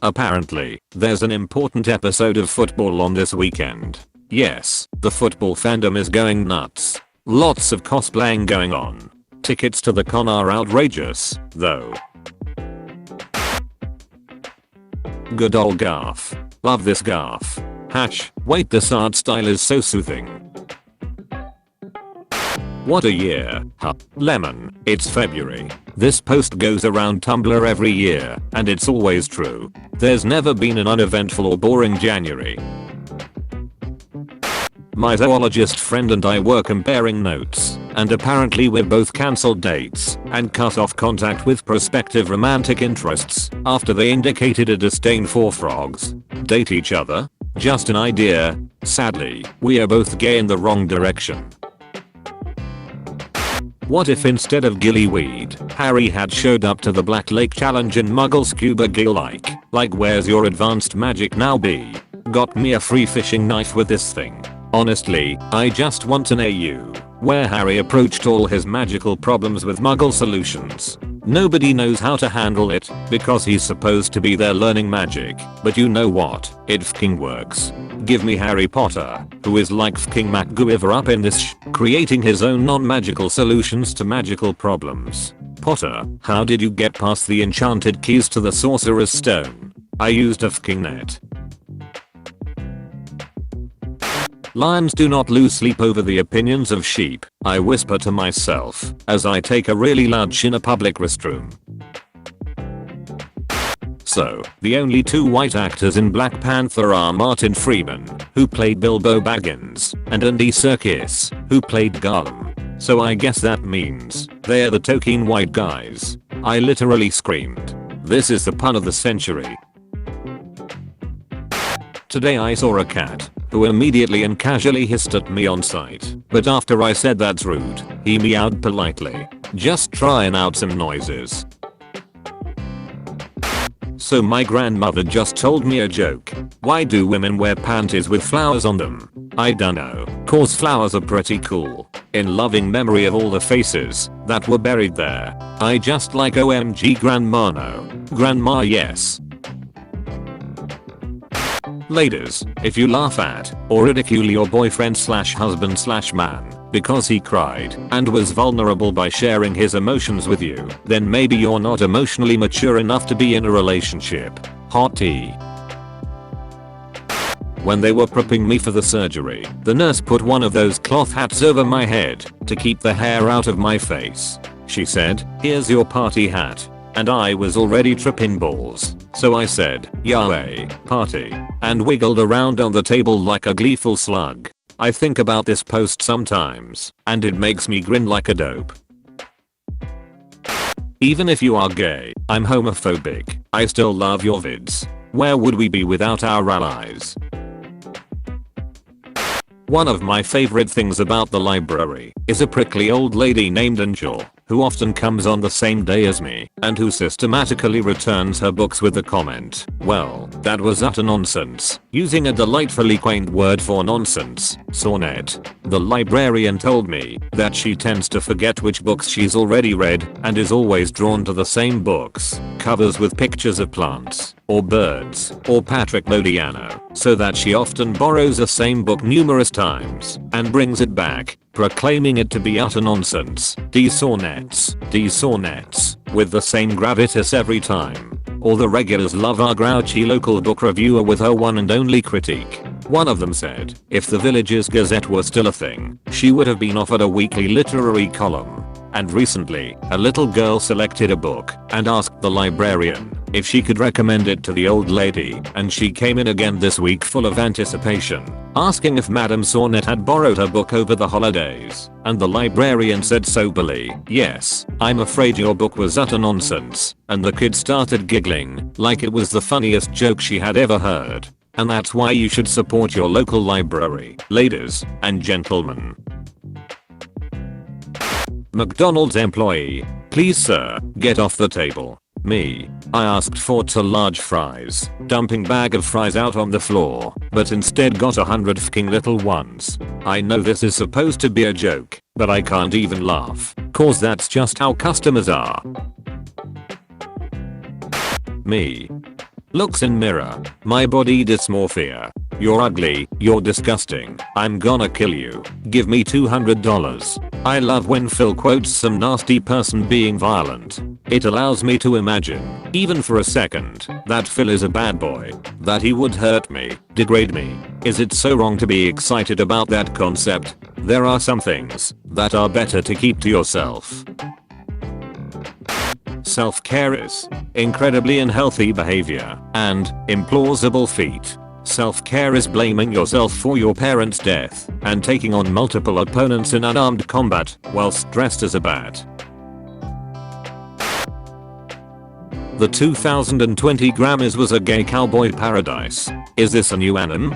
Apparently, there's an important episode of football on this weekend. Yes, the football fandom is going nuts. Lots of cosplaying going on. Tickets to the con are outrageous, though. Good old Garth. Love this Garth. Wait, this art style is so soothing. What a year, huh? Lemon, it's February. This post goes around Tumblr every year, and it's always true. There's never been an uneventful or boring January. My zoologist friend and I were comparing notes, and apparently we've both cancelled dates and cut off contact with prospective romantic interests after they indicated a disdain for frogs. Date each other? Just an idea. Sadly, we are both gay in the wrong direction. What if instead of gillyweed, Harry had showed up to the Black Lake Challenge in Muggle scuba gear like where's your advanced magic now be? Got me a free fishing knife with this thing. Honestly, I just want an AU where Harry approached all his magical problems with Muggle solutions. Nobody knows how to handle it because he's supposed to be there learning magic, but you know what? It fking works. Give me Harry Potter, who is like fking MacGyver up in this creating his own non-magical solutions to magical problems. Potter, how did you get past the enchanted keys to the Sorcerer's Stone? I used a fking net. Lions do not lose sleep over the opinions of sheep, I whisper to myself as I take a really loud shit in a public restroom. So, the only two white actors in Black Panther are Martin Freeman, who played Bilbo Baggins, and Andy Serkis, who played Gollum. So I guess that means they're the token white guys. I literally screamed. This is the pun of the century. Today I saw a cat who immediately and casually hissed at me on sight, but after I said that's rude, he meowed politely. Just trying out some noises. So my grandmother just told me a joke. Why do women wear panties with flowers on them? I dunno, cause flowers are pretty cool. In loving memory of all the faces that were buried there. I just like OMG grandma no. Grandma yes. Ladies, if you laugh at or ridicule your boyfriend/husband/man because he cried and was vulnerable by sharing his emotions with you, then maybe you're not emotionally mature enough to be in a relationship. Hot tea. When they were prepping me for the surgery, the nurse put one of those cloth hats over my head to keep the hair out of my face. She said, "Here's your party hat." And I was already tripping balls, so I said, "Yay, party," and wiggled around on the table like a gleeful slug. I think about this post sometimes, and it makes me grin like a dope. Even if you are gay, I'm homophobic, I still love your vids. Where would we be without our allies? One of my favorite things about the library is a prickly old lady named Angel, who often comes on the same day as me, and who systematically returns her books with the comment, "Well, that was utter nonsense," using a delightfully quaint word for nonsense, sonnet. The librarian told me that she tends to forget which books she's already read and is always drawn to the same books, covers with pictures of plants, or birds, or Patrick Modiano, so that she often borrows the same book numerous times and brings it back, proclaiming it to be utter nonsense, D-sonnets, with the same gravitas every time. All the regulars love our grouchy local book reviewer with her one and only critique. One of them said, if the Village's Gazette were still a thing, she would have been offered a weekly literary column. And recently, a little girl selected a book and asked the librarian if she could recommend it to the old lady, and she came in again this week full of anticipation, asking if Madame Sonnet had borrowed her book over the holidays, and the librarian said soberly, "Yes, I'm afraid your book was utter nonsense," and the kid started giggling like it was the funniest joke she had ever heard. And that's why you should support your local library, ladies and gentlemen. McDonald's employee, "Please sir, get off the table." Me, I asked for 2 large fries, dumping bag of fries out on the floor, but instead got 100 fking little ones. I know this is supposed to be a joke, but I can't even laugh, cause that's just how customers are. Me. Looks in mirror. My body dysmorphia. You're ugly, you're disgusting, I'm gonna kill you. Give me $200. I love when Phil quotes some nasty person being violent. It allows me to imagine, even for a second, that Phil is a bad boy. That he would hurt me, degrade me. Is it so wrong to be excited about that concept? There are some things that are better to keep to yourself. Self-care is incredibly unhealthy behavior and implausible feat. Self-care is blaming yourself for your parents' death and taking on multiple opponents in unarmed combat whilst dressed as a bat. The 2020 Grammys was a gay cowboy paradise. Is this a new anime?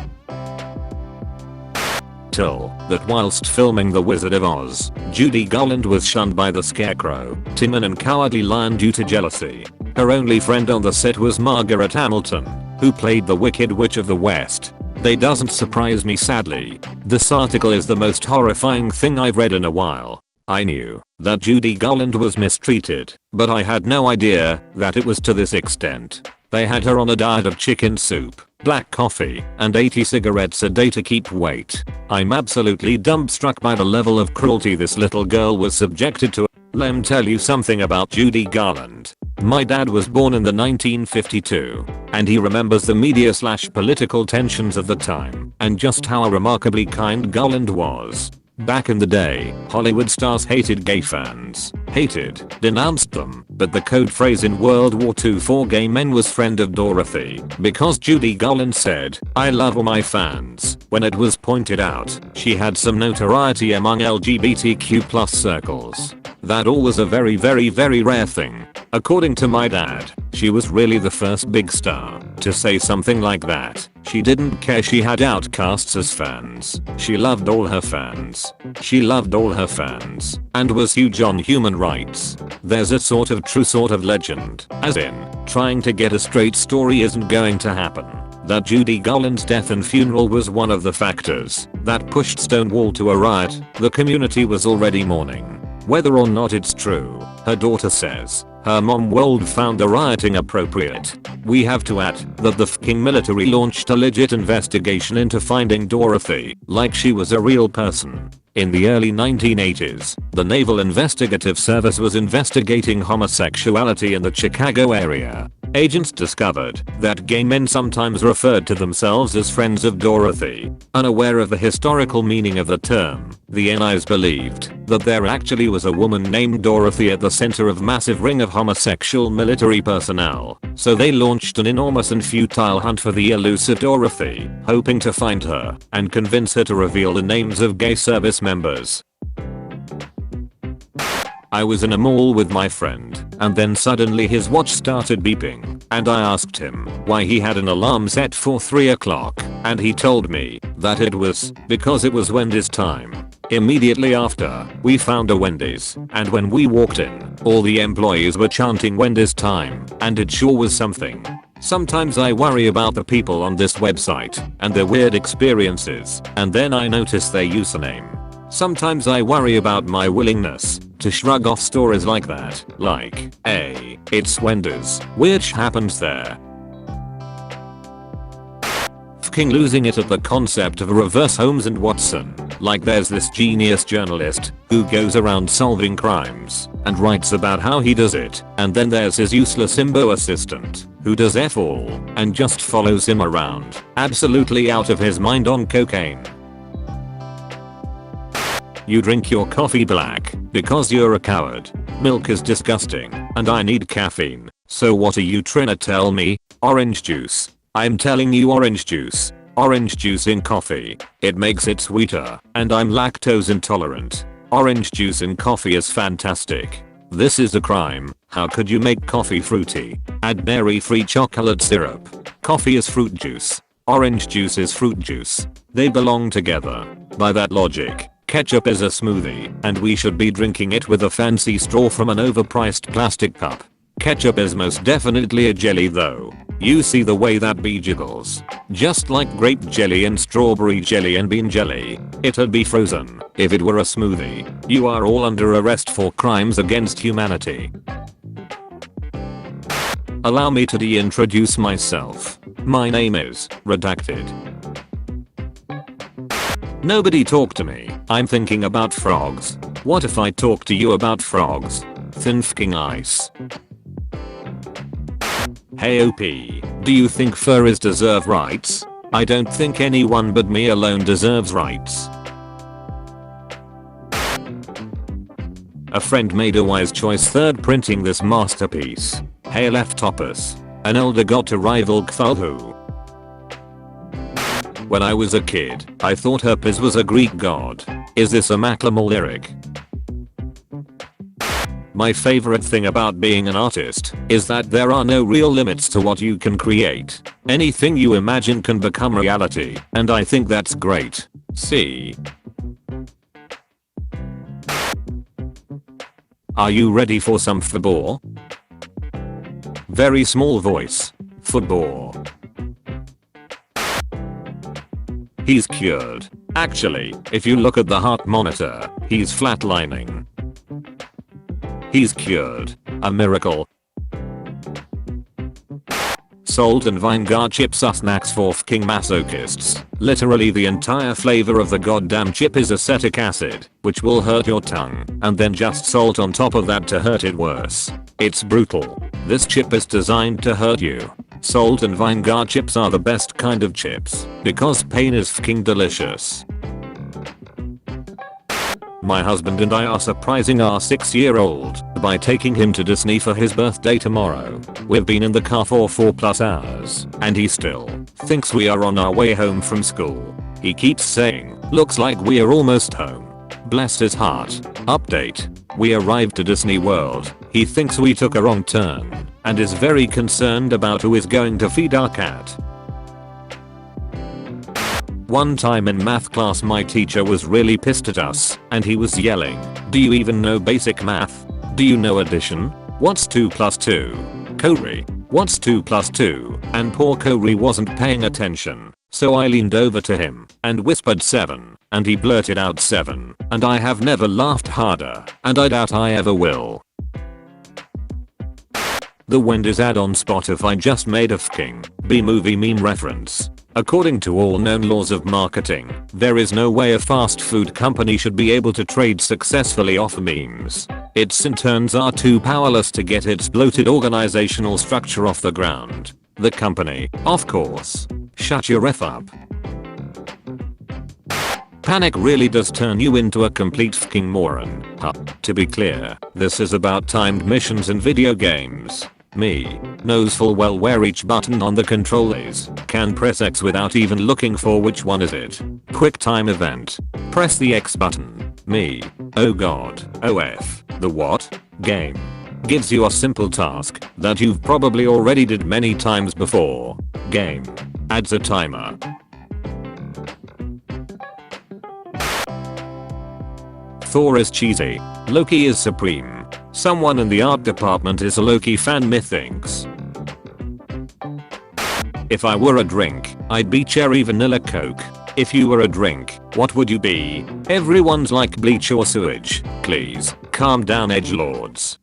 Till that whilst filming The Wizard of Oz, Judy Garland was shunned by the Scarecrow, Timon and Cowardly Lion due to jealousy. Her only friend on the set was Margaret Hamilton, who played the Wicked Witch of the West. They doesn't surprise me sadly. This article is the most horrifying thing I've read in a while. I knew that Judy Garland was mistreated, but I had no idea that it was to this extent. They had her on a diet of chicken soup, black coffee, and 80 cigarettes a day to keep weight. I'm absolutely dumbstruck by the level of cruelty this little girl was subjected to. Let me tell you something about Judy Garland. My dad was born in the 1952, and he remembers the media/political tensions of the time, and just how remarkably kind Garland was. Back in the day, Hollywood stars hated gay fans. Hated, denounced them, but the code phrase in World War II for gay men was friend of Dorothy, because Judy Garland said, "I love all my fans." When it was pointed out, she had some notoriety among LGBTQ+ circles. That all was a very rare thing. According to my dad, she was really the first big star to say something like that. She didn't care she had outcasts as fans. She loved all her fans. She loved all her fans and was huge on human rights. There's a sort of legend, as in, trying to get a straight story isn't going to happen, that Judy Garland's death and funeral was one of the factors that pushed Stonewall to a riot. The community was already mourning. Whether or not it's true, her daughter says, her mom world found the rioting appropriate. We have to add that the fucking military launched a legit investigation into finding Dorothy, like she was a real person. In the early 1980s, the Naval Investigative Service was investigating homosexuality in the Chicago area. Agents discovered that gay men sometimes referred to themselves as friends of Dorothy. Unaware of the historical meaning of the term, the NIs believed that there actually was a woman named Dorothy at the center of massive ring of homosexual military personnel. So they launched an enormous and futile hunt for the elusive Dorothy, hoping to find her and convince her to reveal the names of gay service members. I was in a mall with my friend, and then suddenly his watch started beeping, and I asked him why he had an alarm set for 3 o'clock, and he told me that it was because it was Wendy's time. Immediately after, we found a Wendy's, and when we walked in, all the employees were chanting Wendy's time, and it sure was something. Sometimes I worry about the people on this website and their weird experiences, and then I notice their username. Sometimes I worry about my willingness to shrug off stories like that, like, hey, it's Wendy's, which happens there. Fucking losing it at the concept of reverse Holmes and Watson. Like there's this genius journalist who goes around solving crimes and writes about how he does it, and then there's his useless imbo assistant who does F all and just follows him around, absolutely out of his mind on cocaine. You drink your coffee black because you're a coward. Milk is disgusting and I need caffeine. So what are you trying to tell me? Orange juice. I'm telling you orange juice. Orange juice in coffee. It makes it sweeter and I'm lactose intolerant. Orange juice in coffee is fantastic. This is a crime. How could you make coffee fruity? Add dairy-free chocolate syrup. Coffee is fruit juice. Orange juice is fruit juice. They belong together. By that logic, ketchup is a smoothie, and we should be drinking it with a fancy straw from an overpriced plastic cup. Ketchup is most definitely a jelly though. You see the way that bee jiggles. Just like grape jelly and strawberry jelly and bean jelly. It'd be frozen if it were a smoothie. You are all under arrest for crimes against humanity. Allow me to de-introduce myself. My name is Redacted. Nobody talk to me. I'm thinking about frogs. What if I talk to you about frogs? Thin fking ice. Hey OP, do you think furries deserve rights? I don't think anyone but me alone deserves rights. A friend made a wise choice third printing this masterpiece. Hey Leftoppers. An elder got to rival Cthulhu. When I was a kid, I thought Herpes was a Greek god. Is this a Macklemore lyric? My favorite thing about being an artist is that there are no real limits to what you can create. Anything you imagine can become reality, and I think that's great. See? Are you ready for some football? Very small voice. Football. He's cured. Actually, if you look at the heart monitor, he's flatlining. He's cured. A miracle. Salt and Vinegar chips are snacks for fking masochists. Literally the entire flavor of the goddamn chip is acetic acid, which will hurt your tongue, and then just salt on top of that to hurt it worse. It's brutal. This chip is designed to hurt you. Salt and Vinegar chips are the best kind of chips, because pain is fking delicious. My husband and I are surprising our 6-year-old by taking him to Disney for his birthday tomorrow. We've been in the car for 4+ hours, and he still thinks we are on our way home from school. He keeps saying, "Looks like we're almost home." Bless his heart. Update. We arrived to Disney World. He thinks we took a wrong turn, and is very concerned about who is going to feed our cat. One time in math class my teacher was really pissed at us, and he was yelling, "Do you even know basic math? Do you know addition? What's 2 + 2? Corey, what's 2 + 2? And poor Corey wasn't paying attention, so I leaned over to him and whispered 7, and he blurted out 7, and I have never laughed harder, and I doubt I ever will. The Wendy's ad on Spotify just made a fking B-movie meme reference. According to all known laws of marketing, there is no way a fast food company should be able to trade successfully off memes. Its interns are too powerless to get its bloated organizational structure off the ground. The company, of course. Shut your F up. Panic really does turn you into a complete fking moron. To be clear, this is about timed missions in video games. Me knows full well where each button on the control is. Can press X without even looking for which one is it. Quick time event. Press the X button. Me. Oh god. OF. The what? Game. Gives you a simple task that you've probably already did many times before. Game. Adds a timer. Thor is cheesy. Loki is supreme. Someone in the art department is a Loki fan, methinks. If I were a drink, I'd be cherry vanilla coke. If you were a drink, what would you be? Everyone's like bleach or sewage. Please, calm down edgelords.